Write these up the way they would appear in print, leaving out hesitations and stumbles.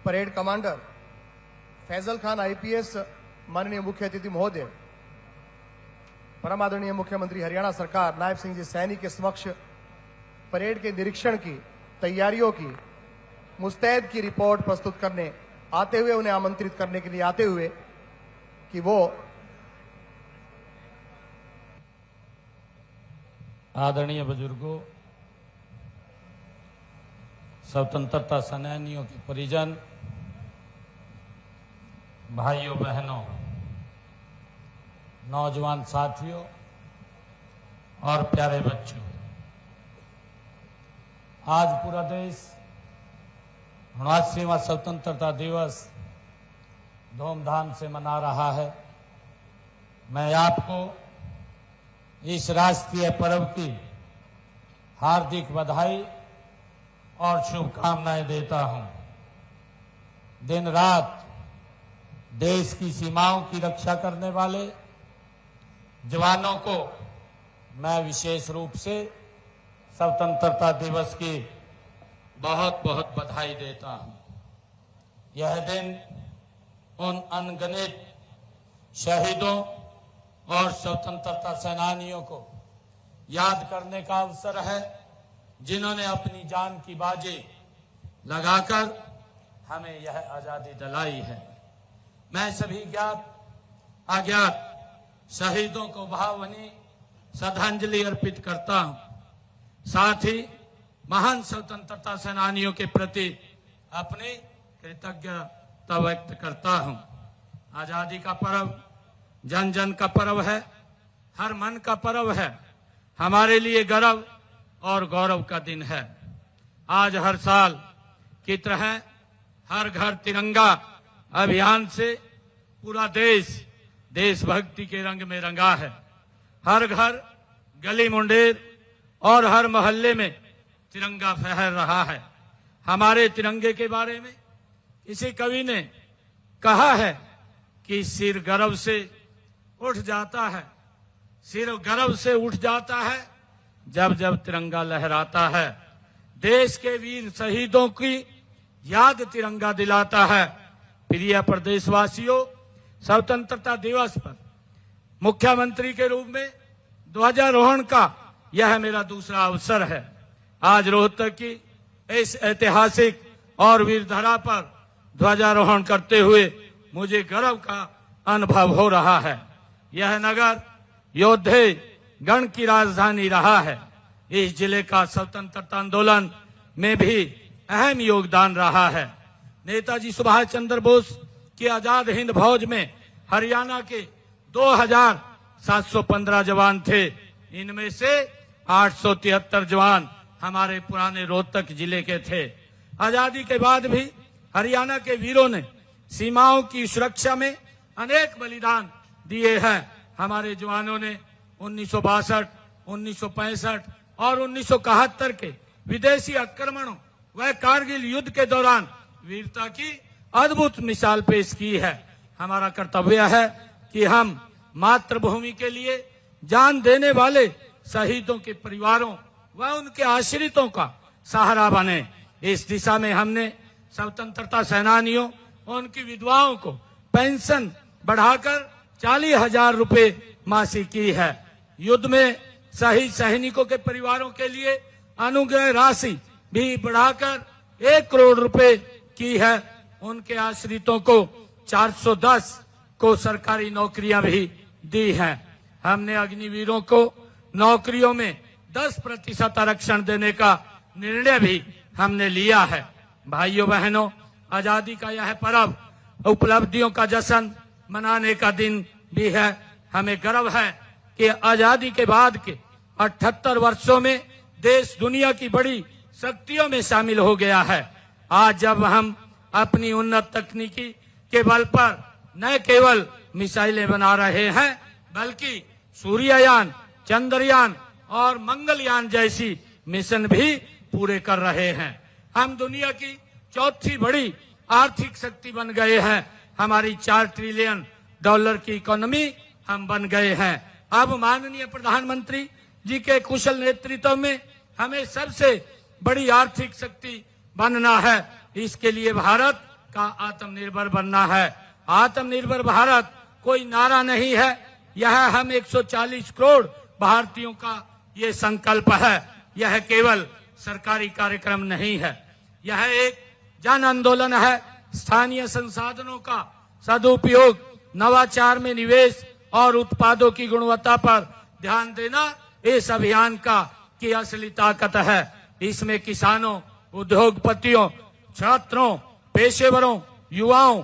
Parade commander Faizal Khan IPS, माननीय मुख्य अतिथि महोदय, परम आदरणीय मुख्यमंत्री हरियाणा सरकार नायब सिंह जी सैनी के समक्ष परेड के निरीक्षण की तैयारियों की मुस्तैद की रिपोर्ट प्रस्तुत करने आते हुए, उन्हें आमंत्रित करने के लिए आते हुए कि वो आदरणीय बुजुर्गों, स्वतंत्रता सेनानियों के परिजन, भाइयों बहनों, नौजवान साथियों और प्यारे बच्चों, आज पूरा देश 79वां स्वतंत्रता दिवस धूमधाम से मना रहा है। मैं आपको इस राष्ट्रीय पर्व की हार्दिक बधाई और शुभकामनाएं देता हूं। दिन रात देश की सीमाओं की रक्षा करने वाले जवानों को मैं विशेष रूप से स्वतंत्रता दिवस की बहुत बहुत बधाई देता हूं। यह दिन उन अनगिनत शहीदों और स्वतंत्रता सेनानियों को याद करने का अवसर है, जिन्होंने अपनी जान की बाजी लगाकर हमें यह आजादी दिलाई है। मैं सभी ज्ञात अज्ञात शहीदों को भावभीनी श्रद्धांजलि अर्पित करता हूं। साथ ही महान स्वतंत्रता सेनानियों के प्रति अपनी कृतज्ञता व्यक्त करता हूं। आजादी का पर्व जन जन का पर्व है, हर मन का पर्व है। हमारे लिए गर्व और गौरव का दिन है। आज हर साल की तरह हर घर तिरंगा अभियान से पूरा देश देशभक्ति के रंग में रंगा है। हर घर, गली मुंडेर और हर मोहल्ले में तिरंगा फहर रहा है। हमारे तिरंगे के बारे में किसी कवि ने कहा है कि सिर गर्व से उठ जाता है, सिर गर्व से उठ जाता है जब जब तिरंगा लहराता है। देश के वीर शहीदों की याद तिरंगा दिलाता है। प्रिय प्रदेशवासियों, स्वतंत्रता दिवस पर मुख्यमंत्री के रूप में ध्वजारोहण का यह मेरा दूसरा अवसर है। आज रोहतक की इस ऐतिहासिक और वीर धरा पर ध्वजारोहण करते हुए मुझे गर्व का अनुभव हो रहा है। यह नगर योद्धे गण की राजधानी रहा है। इस जिले का स्वतंत्रता आंदोलन में भी अहम योगदान रहा है। नेताजी सुभाष चंद्र बोस की आजाद हिंद फौज में हरियाणा के 2715 जवान थे। इनमें से 873 जवान हमारे पुराने रोहतक जिले के थे। आजादी के बाद भी हरियाणा के वीरों ने सीमाओं की सुरक्षा में अनेक बलिदान दिए हैं। हमारे जवानों ने 1962, 1965 और 1971 के विदेशी आक्रमणों व कारगिल युद्ध के दौरान वीरता की अद्भुत मिसाल पेश की है। हमारा कर्तव्य है कि हम मातृभूमि के लिए जान देने वाले शहीदों के परिवारों व उनके आश्रितों का सहारा बने। इस दिशा में हमने स्वतंत्रता सेनानियों और उनकी विधवाओं को पेंशन बढ़ाकर 40,000 रुपए मासिक की है। युद्ध में शहीद सैनिकों के परिवारों के लिए अनुग्रह राशि भी बढ़ाकर 1 करोड़ रुपए की है। उनके आश्रितों को 410 को सरकारी नौकरियां भी दी हैं। हमने अग्निवीरों को नौकरियों में 10% आरक्षण देने का निर्णय भी हमने लिया है। भाइयों बहनों, आजादी का यह पर्व उपलब्धियों का जश्न मनाने का दिन भी है। हमें गर्व है कि आजादी के बाद के 78 वर्षों में देश दुनिया की बड़ी शक्तियों में शामिल हो गया है। आज जब हम अपनी उन्नत तकनीकी के बल पर न केवल मिसाइलें बना रहे हैं, बल्कि सूर्ययान, चंद्रयान और मंगलयान जैसी मिशन भी पूरे कर रहे हैं। हम दुनिया की चौथी बड़ी आर्थिक शक्ति बन गए हैं। हमारी 4 ट्रिलियन डॉलर की इकोनॉमी हम बन गए हैं। अब माननीय प्रधानमंत्री जी के कुशल नेतृत्व में हमें सबसे बड़ी आर्थिक शक्ति बनना है। इसके लिए भारत का आत्मनिर्भर बनना है। आत्मनिर्भर भारत कोई नारा नहीं है, यह हम 140 करोड़ भारतीयों का ये संकल्प है। यह केवल सरकारी कार्यक्रम नहीं है, यह एक जन आंदोलन है। स्थानीय संसाधनों का सदुपयोग, नवाचार में निवेश और उत्पादों की गुणवत्ता पर ध्यान देना इस अभियान की असली ताकत है। इसमें किसानों, उद्योगपतियों, छात्रों, पेशेवरों, युवाओं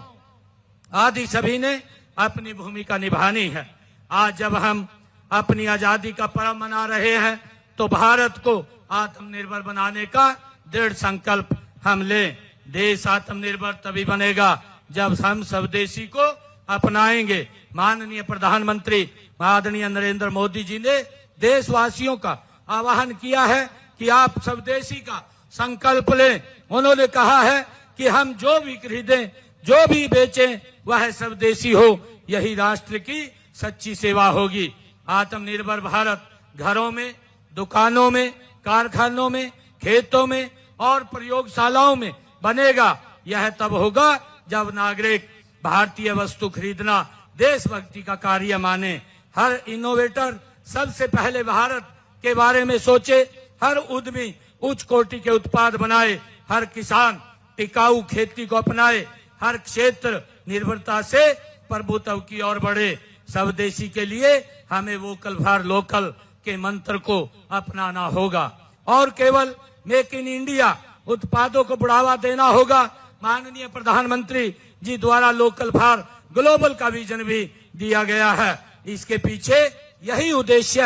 आदि सभी ने अपनी भूमिका निभानी है। आज जब हम अपनी आजादी का पर्व मना रहे हैं तो भारत को आत्मनिर्भर बनाने का दृढ़ संकल्प हम लें। देश आत्मनिर्भर तभी बनेगा जब हम स्वदेशी को अपनाएंगे। माननीय प्रधानमंत्री आदरणीय नरेंद्र मोदी जी ने देशवासियों का आह्वान किया है कि आप स्वदेशी का संकल्प लें। उन्होंने कहा है कि हम जो भी खरीदें, जो भी बेचें, वह स्वदेशी हो। यही राष्ट्र की सच्ची सेवा होगी। आत्मनिर्भर भारत घरों में, दुकानों में, कारखानों में, खेतों में और प्रयोगशालाओं में बनेगा। यह तब होगा जब नागरिक भारतीय वस्तु खरीदना देशभक्ति का कार्य माने। हर इनोवेटर सबसे पहले भारत के बारे में सोचे, हर उद्यमी उच्च कोटि के उत्पाद बनाए, हर किसान टिकाऊ खेती को अपनाए, हर क्षेत्र निर्भरता से प्रभुत्व की ओर बढ़े। स्वदेशी के लिए हमें वोकल फॉर लोकल के मंत्र को अपनाना होगा और केवल मेक इन इंडिया उत्पादों को बढ़ावा देना होगा। माननीय प्रधानमंत्री जी द्वारा लोकल फॉर ग्लोबल का विजन भी दिया गया है। इसके पीछे यही उद्देश्य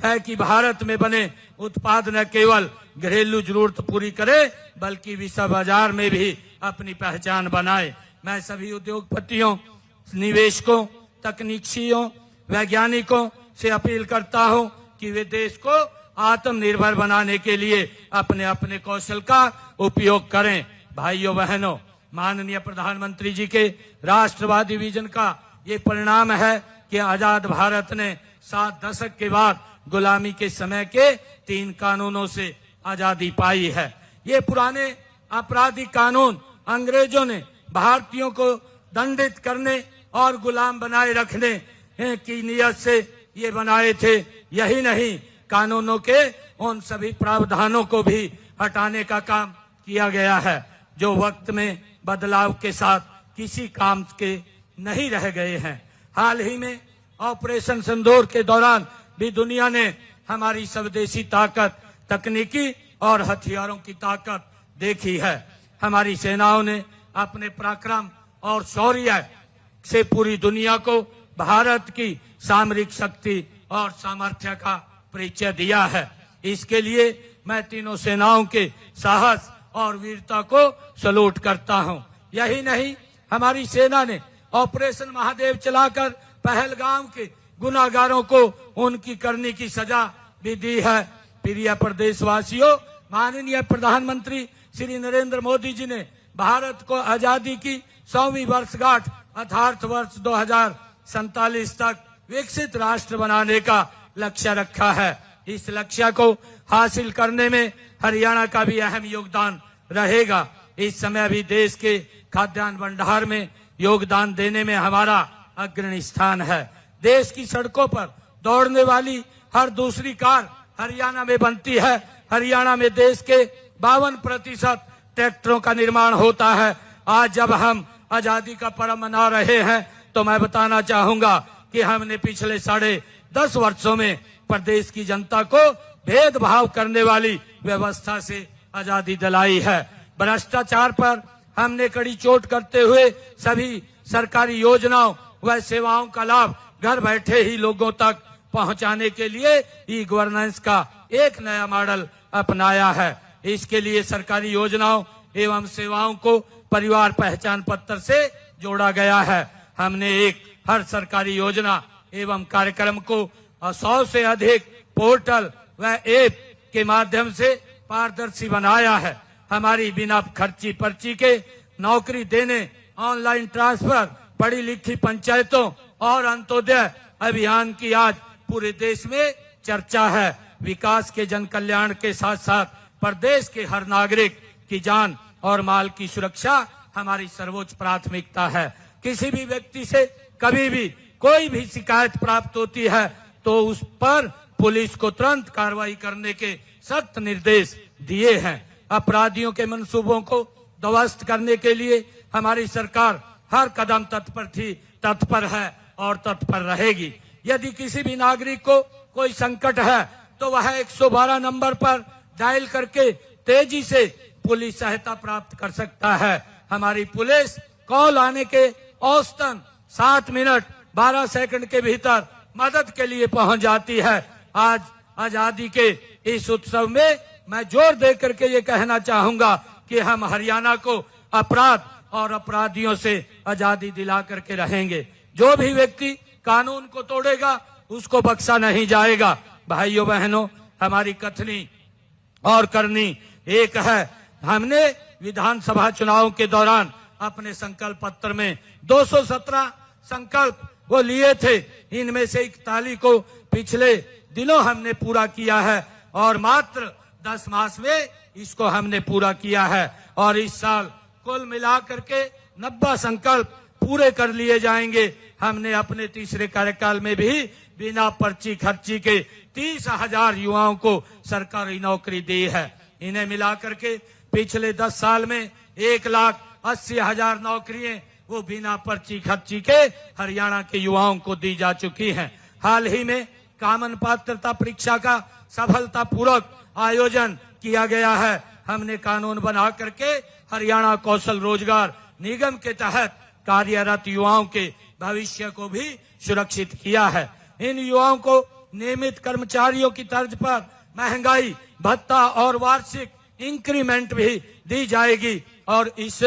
है कि भारत में बने उत्पाद न केवल घरेलू जरूरत पूरी करे बल्कि विश्व बाजार में भी अपनी पहचान बनाए। मैं सभी उद्योगपतियों, निवेशकों, तकनीशियों, वैज्ञानिकों से अपील करता हूं कि वे देश को आत्मनिर्भर बनाने के लिए अपने अपने कौशल का उपयोग करें। भाइयों बहनों, माननीय प्रधानमंत्री जी के राष्ट्रवादी विजन का ये परिणाम है कि आजाद भारत ने 7 दशक के बाद गुलामी के समय के 3 कानूनों से आजादी पाई है। ये पुराने आपराधिक कानून अंग्रेजों ने भारतीयों को दंडित करने और गुलाम बनाए रखने की नियत से ये बनाए थे। यही नहीं, कानूनों के उन सभी प्रावधानों को भी हटाने का काम किया गया है जो वक्त में बदलाव के साथ किसी काम के नहीं रह गए हैं। हाल ही में ऑपरेशन सिंदूर के दौरान भी दुनिया ने हमारी स्वदेशी ताकत, तकनीकी और हथियारों की ताकत देखी है। हमारी सेनाओं ने अपने पराक्रम और शौर्य से पूरी दुनिया को भारत की सामरिक शक्ति और सामर्थ्य का परिचय दिया है। इसके लिए मैं तीनों सेनाओं के साहस और वीरता को सलूट करता हूं। यही नहीं, हमारी सेना ने ऑपरेशन महादेव चलाकर पहलगाम के गुनाहगारों को उनकी करनी की सजा भी दी है। प्रिय प्रदेशवासियों, माननीय प्रधानमंत्री श्री नरेंद्र मोदी जी ने भारत को आजादी की 100वीं वर्षगांठ अर्थात वर्ष 2047 तक विकसित राष्ट्र बनाने का लक्ष्य रखा है। इस लक्ष्य को हासिल करने में हरियाणा का भी अहम योगदान रहेगा। इस समय भी देश के खाद्यान्न भंडार में योगदान देने में हमारा अग्रणी स्थान है। देश की सड़कों पर दौड़ने वाली हर दूसरी कार हरियाणा में बनती है। हरियाणा में देश के 52% ट्रैक्टरों का निर्माण होता है। आज जब हम आजादी का पर्व मना रहे हैं तो मैं बताना चाहूंगा कि हमने पिछले 10.5 वर्षों में प्रदेश की जनता को भेदभाव करने वाली व्यवस्था से आजादी दिलाई है। भ्रष्टाचार पर हमने कड़ी चोट करते हुए सभी सरकारी योजनाओं व सेवाओं का लाभ घर बैठे ही लोगों तक पहुंचाने के लिए ई गवर्नेंस का एक नया मॉडल अपनाया है। इसके लिए सरकारी योजनाओं एवं सेवाओं को परिवार पहचान पत्र से जोड़ा गया है। हमने हर सरकारी योजना एवं कार्यक्रम को 100 से अधिक पोर्टल व ऐप के माध्यम से पारदर्शी बनाया है। हमारी बिना खर्ची पर्ची के नौकरी देने, ऑनलाइन ट्रांसफर, पढ़ी लिखी पंचायतों और अंत्योदय अभियान की आज पूरे देश में चर्चा है। विकास के जन कल्याण के साथ साथ प्रदेश के हर नागरिक की जान और माल की सुरक्षा हमारी सर्वोच्च प्राथमिकता है। किसी भी व्यक्ति से कभी भी कोई भी शिकायत प्राप्त होती है तो उस पर पुलिस को तुरंत कार्रवाई करने के सख्त निर्देश दिए हैं। अपराधियों के मंसूबों को ध्वस्त करने के लिए हमारी सरकार हर कदम तत्पर है और तत्पर रहेगी। यदि किसी भी नागरिक को कोई संकट है तो वह 112 नंबर पर डायल करके तेजी से पुलिस सहायता प्राप्त कर सकता है। हमारी पुलिस कॉल आने के औसतन 7 मिनट 12 सेकंड के भीतर मदद के लिए पहुंच जाती है। आज आजादी के इस उत्सव में मैं जोर देकर के ये कहना चाहूंगा कि हम हरियाणा को अपराध और अपराधियों से आजादी दिला करके रहेंगे। जो भी व्यक्ति कानून को तोड़ेगा उसको बख्शा नहीं जाएगा। भाइयों बहनों, हमारी कथनी और करनी एक है। हमने विधानसभा चुनाव के दौरान अपने संकल्प पत्र में 217 संकल्प वो लिए थे। इनमें से 41 को पिछले दिनों हमने पूरा किया है और मात्र 10 मास में इसको हमने पूरा किया है। और इस साल कुल मिलाकर के 90 संकल्प पूरे कर लिए जाएंगे। हमने अपने तीसरे कार्यकाल में भी बिना पर्ची खर्ची के 30,000 युवाओं को सरकारी नौकरी दी है। इन्हें मिलाकर के पिछले 10 साल में 1,80,000 नौकरियां वो बिना पर्ची खर्ची के हरियाणा के युवाओं को दी जा चुकी हैं। हाल ही में कॉमन पात्रता परीक्षा का सफलतापूर्वक आयोजन किया गया है। हमने कानून बना करके हरियाणा कौशल रोजगार निगम के तहत कार्यरत युवाओं के भविष्य को भी सुरक्षित किया है। इन युवाओं को नियमित कर्मचारियों की तर्ज पर महंगाई भत्ता और वार्षिक इंक्रीमेंट भी दी जाएगी और इस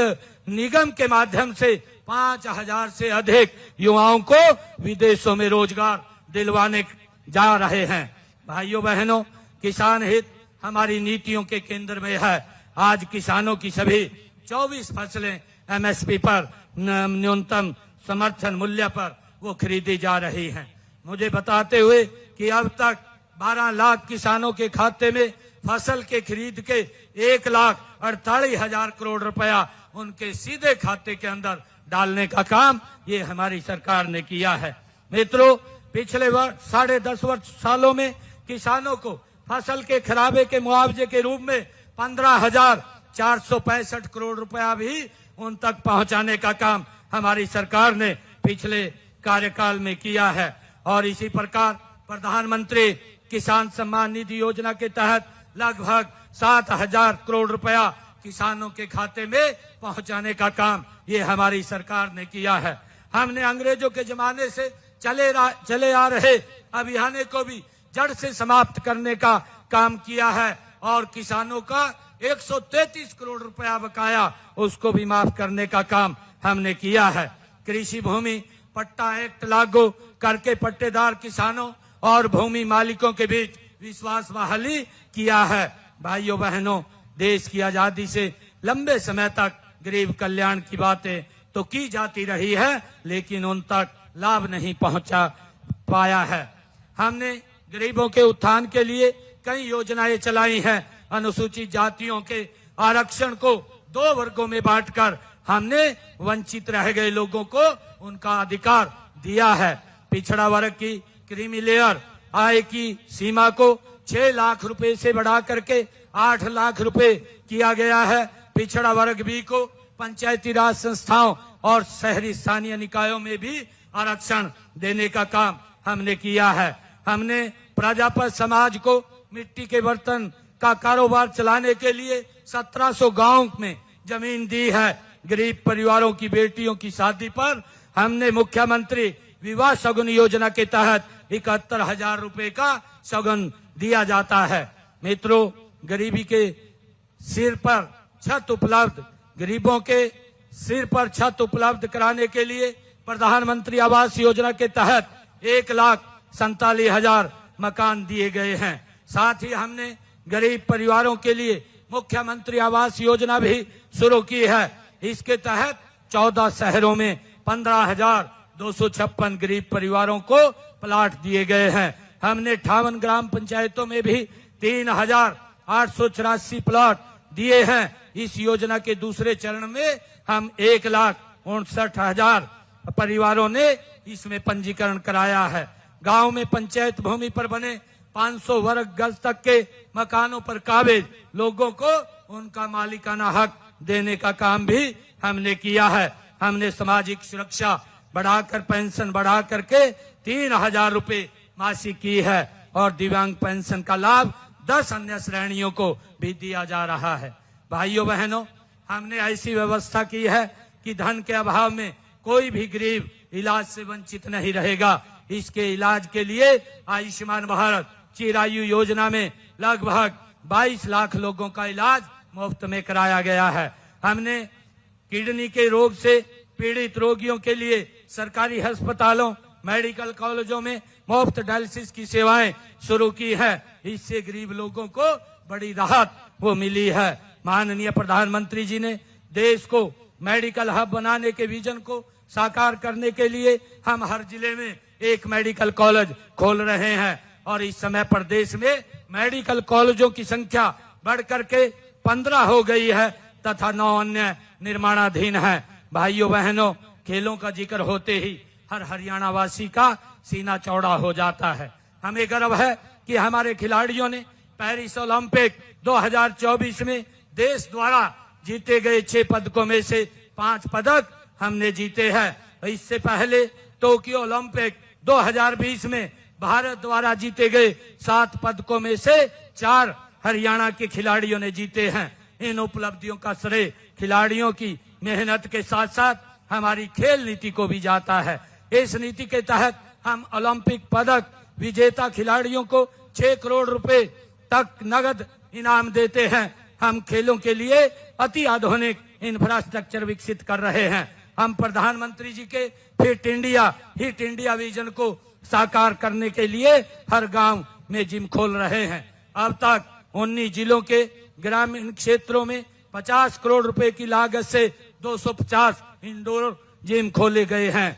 निगम के माध्यम से 5,000 से अधिक युवाओं को विदेशों में रोजगार दिलवाने जा रहे हैं। भाइयों बहनों, किसान हित हमारी नीतियों के केंद्र में है। आज किसानों की सभी 24 फसलें एमएसपी पर न्यूनतम समर्थन मूल्य पर वो खरीदी जा रही हैं। मुझे बताते हुए कि अब तक 12 लाख किसानों के खाते में फसल के खरीद के 1,48,000 करोड़ रुपया उनके सीधे खाते के अंदर डालने का काम ये हमारी सरकार ने किया है। मित्रों, पिछले 10.5 सालों में किसानों को फसल के खराबे के मुआवजे के रूप में 15,465 करोड़ रुपया भी उन तक पहुंचाने का काम हमारी सरकार ने पिछले कार्यकाल में किया है। और इसी प्रकार प्रधानमंत्री किसान सम्मान निधि योजना के तहत लगभग 7,000 करोड़ रुपया किसानों के खाते में पहुंचाने का काम ये हमारी सरकार ने किया है। हमने अंग्रेजों के जमाने से चले आ रहे अभियान को भी जड़ से समाप्त करने का काम किया है और किसानों का 133 करोड़ रुपया बकाया उसको भी माफ करने का काम हमने किया है। कृषि भूमि पट्टा एक्ट लागू करके पट्टेदार किसानों और भूमि मालिकों के बीच विश्वास बहाली किया है। भाइयों बहनों, देश की आजादी से लंबे समय तक गरीब कल्याण की बातें तो की जाती रही है, लेकिन उन तक लाभ नहीं पहुंचा पाया है। हमने गरीबों के उत्थान के लिए कई योजनाएं चलाई हैं। अनुसूचित जातियों के आरक्षण को 2 वर्गों में बांटकर हमने वंचित रह गए लोगों को उनका अधिकार दिया है। पिछड़ा वर्ग की क्रीमी लेयर आय की सीमा को 6 लाख रुपए से बढ़ा करके 8 लाख रुपए किया गया है। पिछड़ा वर्ग बी को पंचायती राज संस्थाओं और शहरी स्थानीय निकायों में भी आरक्षण देने का काम हमने किया है। हमने प्रजापत समाज को मिट्टी के बर्तन का कारोबार चलाने के लिए 1700 गांव में जमीन दी है। गरीब परिवारों की बेटियों की शादी पर हमने मुख्यमंत्री विवाह शगुन योजना के तहत 71,000 रुपए का शगुन दिया जाता है। मित्रों, गरीबी के सिर पर छत उपलब्ध गरीबों के सिर पर छत उपलब्ध कराने के लिए प्रधानमंत्री आवास योजना के तहत 1,47,000 मकान दिए गए हैं। साथ ही हमने गरीब परिवारों के लिए मुख्यमंत्री आवास योजना भी शुरू की है। इसके तहत 14 शहरों में 15,256 गरीब परिवारों को प्लाट दिए गए हैं। हमने 58 ग्राम पंचायतों में भी 3,884 प्लाट दिए हैं। इस योजना के दूसरे चरण में हम 1,59,000 परिवारों ने इसमें पंजीकरण कराया है। गांव में पंचायत भूमि पर बने 500 वर्ग गज तक के मकानों पर काबिज लोगों को उनका मालिकाना हक देने का काम भी हमने किया है। हमने सामाजिक सुरक्षा बढ़ाकर पेंशन बढ़ा करके 3,000 रुपए मासिक की है और दिव्यांग पेंशन का लाभ 10 अन्य श्रेणियों को भी दिया जा रहा है। भाइयों बहनों, हमने ऐसी व्यवस्था की है कि धन के अभाव में कोई भी गरीब इलाज से वंचित नहीं रहेगा। इसके इलाज के लिए आयुष्मान भारत चिरायु योजना में लगभग 22 लाख लोगों का इलाज मुफ्त में कराया गया है। हमने किडनी के रोग से पीड़ित रोगियों के लिए सरकारी अस्पतालों मेडिकल कॉलेजों में मुफ्त डायलिसिस की सेवाएं शुरू की है। इससे गरीब लोगों को बड़ी राहत वो मिली है। माननीय प्रधानमंत्री जी ने देश को मेडिकल हब बनाने के विजन को साकार करने के लिए हम हर जिले में एक मेडिकल कॉलेज खोल रहे हैं और इस समय प्रदेश में मेडिकल कॉलेजों की संख्या बढ़ करके 15 हो गई है तथा 9 अन्य निर्माणाधीन है। भाइयों बहनों, खेलों का जिक्र होते ही हर हरियाणा वासी का सीना चौड़ा हो जाता है। हमें गर्व है कि हमारे खिलाड़ियों ने पेरिस ओलंपिक 2024 में देश द्वारा जीते गए 6 पदकों में से 5 पदक हमने जीते हैं। इससे पहले टोक्यो ओलंपिक 2020 में भारत द्वारा जीते गए 7 पदकों में से 4 हरियाणा के खिलाड़ियों ने जीते हैं। इन उपलब्धियों का श्रेय खिलाड़ियों की मेहनत के साथ साथ हमारी खेल नीति को भी जाता है। इस नीति के तहत हम ओलंपिक पदक विजेता खिलाड़ियों को 6 करोड़ रुपए तक नगद इनाम देते हैं। हम खेलों के लिए अति आधुनिक इंफ्रास्ट्रक्चर विकसित कर रहे हैं। हम प्रधानमंत्री जी के हिट इंडिया विजन को साकार करने के लिए हर गांव में जिम खोल रहे हैं। अब तक 19 जिलों के ग्रामीण क्षेत्रों में 50 करोड़ रुपए की लागत से 250 इंडोर जिम खोले गए हैं।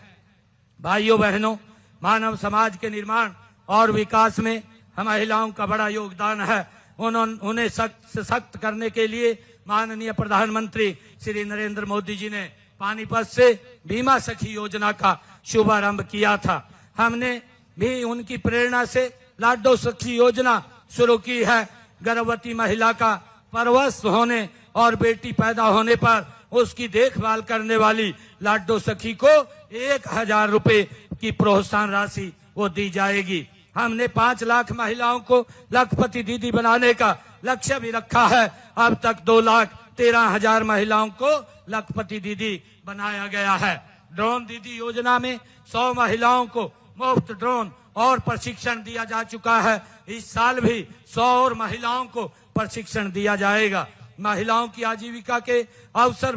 भाइयों बहनों, मानव समाज के निर्माण और विकास में महिलाओं का बड़ा योगदान है। उन्हें सशक्त करने के लिए माननीय प्रधानमंत्री श्री नरेंद्र मोदी जी ने पानीपत से बीमा सखी योजना का शुभारंभ किया था। हमने भी उनकी प्रेरणा से लाडो सखी योजना शुरू की है। गर्भवती महिला का परवश होने और बेटी पैदा होने पर उसकी देखभाल करने वाली लाडो सखी को 1,000 रुपए की प्रोत्साहन राशि वो दी जाएगी। हमने 5 लाख महिलाओं को लखपति दीदी बनाने का लक्ष्य भी रखा है। अब तक 2,13,000 महिलाओं को लखपति दीदी बनाया गया है। ड्रोन दीदी योजना में 100 महिलाओं को मुफ्त ड्रोन और प्रशिक्षण दिया जा चुका है। इस साल भी 100 और महिलाओं को प्रशिक्षण दिया जाएगा। महिलाओं की आजीविका के अवसर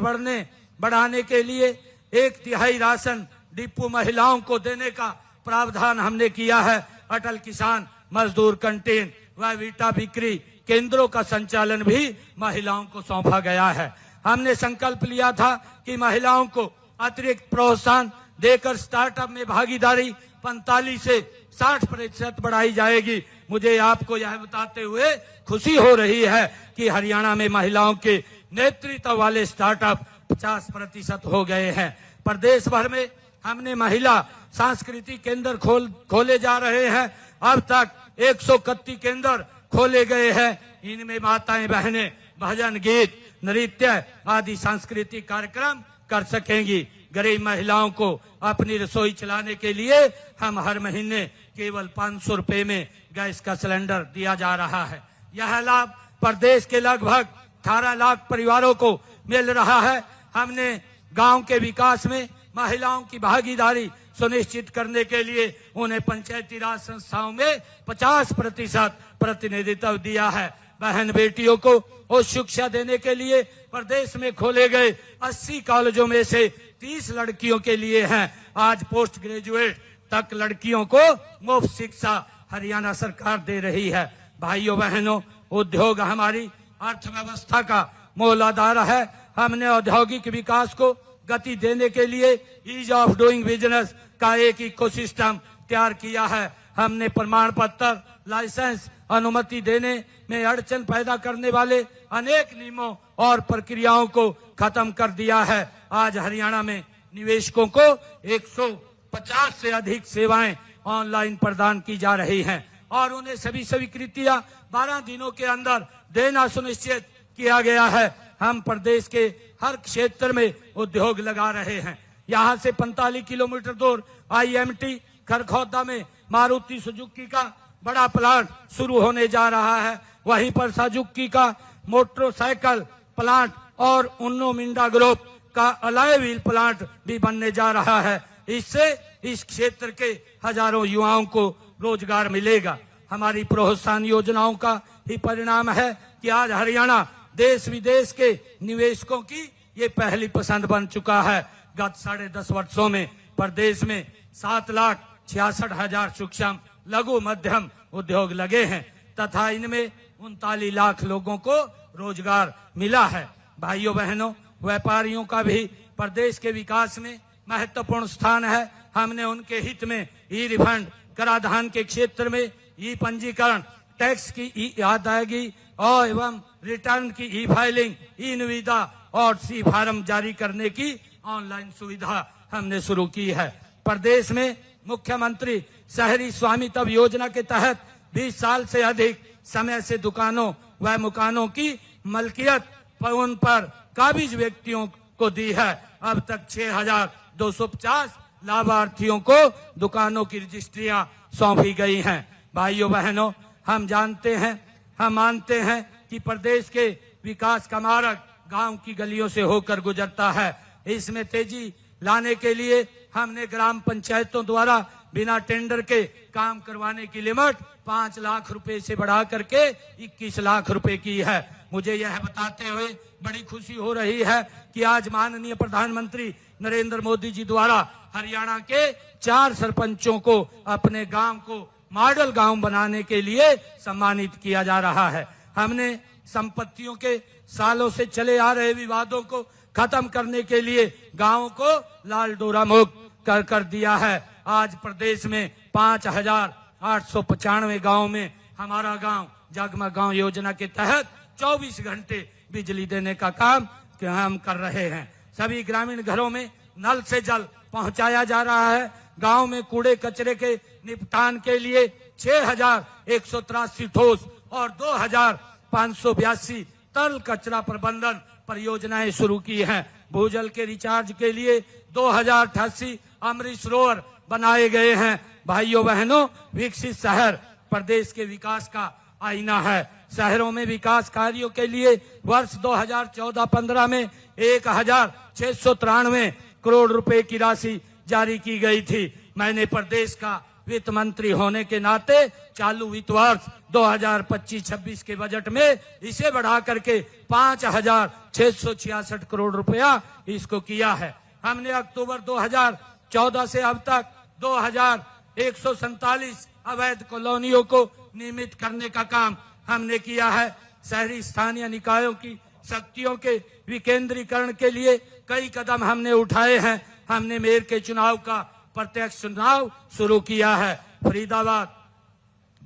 बढ़ाने के लिए 1/3 राशन डिपो महिलाओं को देने का प्रावधान हमने किया है। अटल किसान मजदूर कैंटीन व वीटा बिक्री केंद्रों का संचालन भी महिलाओं को सौंपा गया है। हमने संकल्प लिया था कि महिलाओं को अतिरिक्त प्रोत्साहन देकर स्टार्टअप में भागीदारी 45 से 60% बढ़ाई जाएगी। मुझे आपको यह बताते हुए खुशी हो रही है कि हरियाणा में महिलाओं के नेतृत्व वाले स्टार्टअप 50% हो गए हैं। प्रदेश भर में हमने महिला सांस्कृतिक केंद्र खोले जा रहे हैं। अब तक 131 केंद्र खोले गए हैं। इनमें माताएं बहनें भजन गीत नृत्य आदि सांस्कृतिक कार्यक्रम कर सकेंगी। गरीब महिलाओं को अपनी रसोई चलाने के लिए हम हर महीने केवल 500 रुपए में गैस का सिलेंडर दिया जा रहा है। यह लाभ प्रदेश के लगभग 18 लाख परिवारों को मिल रहा है। हमने गांव के विकास में महिलाओं की भागीदारी सुनिश्चित करने के लिए उन्हें पंचायती राज संस्थाओं में 50% प्रतिनिधित्व दिया है। बहन बेटियों को उच्च शिक्षा देने के लिए प्रदेश में खोले गए 80 कॉलेजों में से 30 लड़कियों के लिए हैं। आज पोस्ट ग्रेजुएट तक लड़कियों को मुफ्त शिक्षा हरियाणा सरकार दे रही है। भाइयों बहनों, उद्योग हमारी अर्थव्यवस्था का मूल आधार है। हमने औद्योगिक विकास को गति देने के लिए ईज ऑफ डूइंग बिजनेस का एक इकोसिस्टम तैयार किया है। हमने प्रमाण पत्र लाइसेंस अनुमति देने में अड़चन पैदा करने वाले अनेक नियमों और प्रक्रियाओं को खत्म कर दिया है। आज हरियाणा में निवेशकों को 150 से अधिक सेवाएं ऑनलाइन प्रदान की जा रही हैं और उन्हें सभी स्वीकृतियां 12 दिनों के अंदर देना सुनिश्चित किया गया है। हम प्रदेश के हर क्षेत्र में उद्योग लगा रहे हैं। यहाँ से 45 किलोमीटर दूर IMT खरखौदा में मारुति सुजुकी का बड़ा प्लांट शुरू होने जा रहा है। वहीं पर सुजुकी का मोटरसाइकिल प्लांट और उन्नो मिंडा ग्रुप का अलॉय व्हील प्लांट भी बनने जा रहा है। इससे इस क्षेत्र के हजारों युवाओं को रोजगार मिलेगा। हमारी प्रोत्साहन योजनाओं का ही परिणाम है कि आज हरियाणा देश विदेश के निवेशकों की ये पहली पसंद बन चुका है। गत 10.5 वर्षों में प्रदेश में 7,66,000 सूक्ष्म लघु मध्यम उद्योग लगे हैं तथा इनमें 39 लाख लोगों को रोजगार मिला है। भाइयों बहनों, व्यापारियों का भी प्रदेश के विकास में महत्वपूर्ण स्थान है। हमने उनके हित में ई रिफंड, कराधान के क्षेत्र में ई पंजीकरण, टैक्स की ई अदायगी और एवं रिटर्न की ई फाइलिंग, ई निविदा और सी फार्म जारी करने की ऑनलाइन सुविधा हमने शुरू की है। प्रदेश में मुख्यमंत्री शहरी स्वामित्व योजना के तहत 20 साल से अधिक समय से दुकानों व मकानों की मलकियत उन पर काबिज व्यक्तियों को दी है। अब तक 6,250 लाभार्थियों को दुकानों की रजिस्ट्रियां सौंपी गई हैं। भाइयों बहनों, हम जानते हैं, हम मानते हैं कि प्रदेश के विकास का मार्ग गांव की गलियों से होकर गुजरता है। इसमें तेजी लाने के लिए हमने ग्राम पंचायतों द्वारा बिना टेंडर के काम करवाने की लिमिट 5 लाख रुपए से बढ़ा करके 21 लाख रुपए की है। मुझे यह बताते हुए बड़ी खुशी हो रही है कि आज माननीय प्रधानमंत्री नरेंद्र मोदी जी द्वारा हरियाणा के 4 सरपंचों को अपने गांव को मॉडल गांव बनाने के लिए सम्मानित किया जा रहा है। हमने संपत्तियों के सालों से चले आ रहे विवादों को खत्म करने के लिए गांवों को लाल डोरा मुक्त कर दिया है। आज प्रदेश में 5,895 गाँव में हमारा गांव जगमग गांव योजना के तहत 24 घंटे बिजली देने का काम हम कर रहे हैं। सभी ग्रामीण घरों में नल से जल पहुंचाया जा रहा है। गांव में कूड़े कचरे के निपटान के लिए 6,183 ठोस और 2,582 तरल कचरा प्रबंधन परियोजनाएं शुरू की हैं। भूजल के रिचार्ज के लिए 2,088 अमृत सरोवर बनाए गए हैं। भाइयों बहनों, विकसित शहर प्रदेश के विकास का आईना है। शहरों में विकास कार्यों के लिए वर्ष 2014-15 में 1,693 करोड़ रुपए की राशि जारी की गई थी। मैंने प्रदेश का वित्त मंत्री होने के नाते चालू वित्त वर्ष 2025-26 के बजट में इसे बढ़ा करके 5,666 करोड़ रुपया इसको किया है। हमने अक्टूबर 2014 से अब तक 2,147 अवैध कॉलोनियों को नियमित करने का काम हमने किया है। शहरी स्थानीय निकायों की शक्तियों के विकेंद्रीकरण के लिए कई कदम हमने उठाए हैं। हमने मेयर के चुनाव का प्रत्यक्ष चुनाव शुरू किया है। फरीदाबाद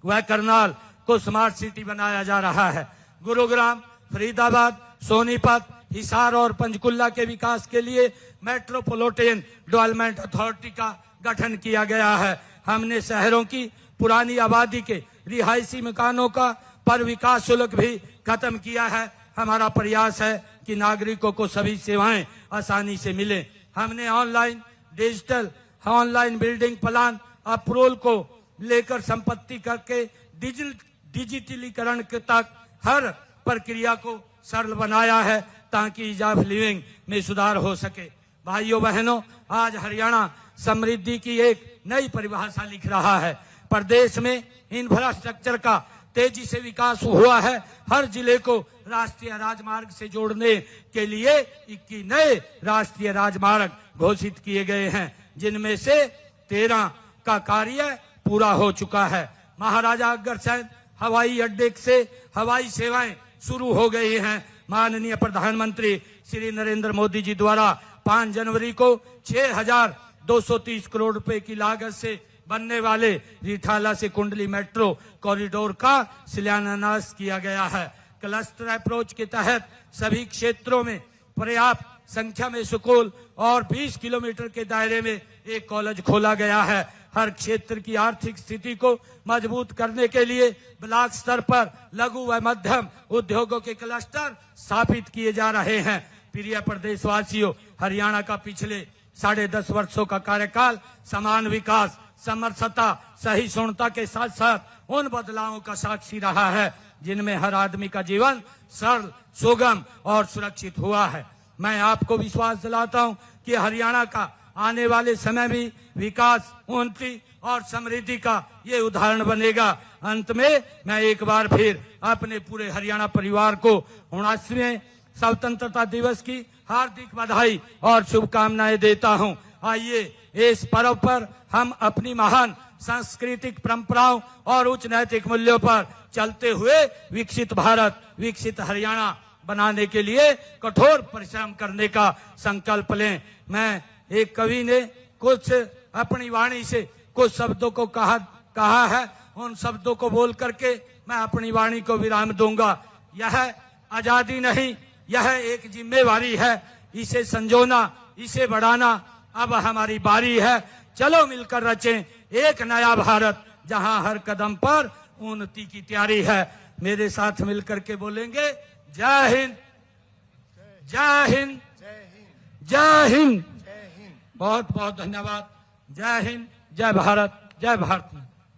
व करनाल को स्मार्ट सिटी बनाया जा रहा है। गुरुग्राम, फरीदाबाद, सोनीपत, हिसार और पंचकुला के विकास के लिए मेट्रोपॉलिटन डेवलपमेंट अथॉरिटी का गठन किया गया है। हमने शहरों की पुरानी आबादी के रिहायशी मकानों का पर विकास शुल्क भी खत्म किया है। हमारा प्रयास है कि नागरिकों को सभी सेवाएं आसानी से मिले। हमने ऑनलाइन बिल्डिंग प्लान अप्रूवल को लेकर संपत्ति करके डिजिटलीकरण तक हर प्रक्रिया को सरल बनाया है ताकि ईज ऑफ लिविंग में सुधार हो सके। भाइयों बहनों, आज हरियाणा समृद्धि की एक नई परिभाषा लिख रहा है। प्रदेश में इंफ्रास्ट्रक्चर का तेजी से विकास हुआ है। हर जिले को राष्ट्रीय राजमार्ग से जोड़ने के लिए 21 नए राष्ट्रीय राजमार्ग घोषित किए गए हैं, जिनमें से 13 का कार्य पूरा हो चुका है। महाराजा अग्रसेन हवाई अड्डे से हवाई सेवाएं शुरू हो गई हैं। माननीय प्रधानमंत्री श्री नरेंद्र मोदी जी द्वारा 5 जनवरी को 6,230 करोड़ रुपए की लागत से बनने वाले रिठाला से कुंडली मेट्रो कॉरिडोर का शिलान्यास किया गया है। क्लस्टर अप्रोच के तहत सभी क्षेत्रों में पर्याप्त संख्या में स्कूल और 20 किलोमीटर के दायरे में एक कॉलेज खोला गया है। हर क्षेत्र की आर्थिक स्थिति को मजबूत करने के लिए ब्लॉक स्तर पर लघु व मध्यम उद्योगों के क्लस्टर स्थापित किए जा रहे हैं। प्रिय प्रदेशवासियों, हरियाणा का पिछले 10.5 वर्षों का कार्यकाल समान विकास, समरसता, सहिष्णुता के साथ साथ उन बदलावों का साक्षी रहा है जिनमें हर आदमी का जीवन सरल, सुगम और सुरक्षित हुआ है। मैं आपको विश्वास दिलाता हूं कि हरियाणा का आने वाले समय भी विकास, उन्नति और समृद्धि का ये उदाहरण बनेगा। अंत में मैं एक बार फिर अपने पूरे हरियाणा परिवार को 79वें स्वतंत्रता दिवस की हार्दिक बधाई और शुभकामनाएं देता हूं। आइए इस पर्व पर हम अपनी महान सांस्कृतिक परंपराओं और उच्च नैतिक मूल्यों पर चलते हुए विकसित भारत, विकसित हरियाणा बनाने के लिए कठोर परिश्रम करने का संकल्प लें। मैं एक कवि ने कुछ अपनी वाणी से कुछ शब्दों को कहा है, उन शब्दों को बोल करके मैं अपनी वाणी को विराम दूंगा। यह आजादी नहीं, यह एक जिम्मेवारी है। इसे संजोना, इसे बढ़ाना अब हमारी बारी है। चलो मिलकर रचें एक नया भारत जहां हर कदम पर उन्नति की तैयारी है। मेरे साथ मिलकर के बोलेंगे, जय हिंद, जय हिंद, जय हिंद। बहुत बहुत धन्यवाद। जय हिंद, जय भारत, जय भारत।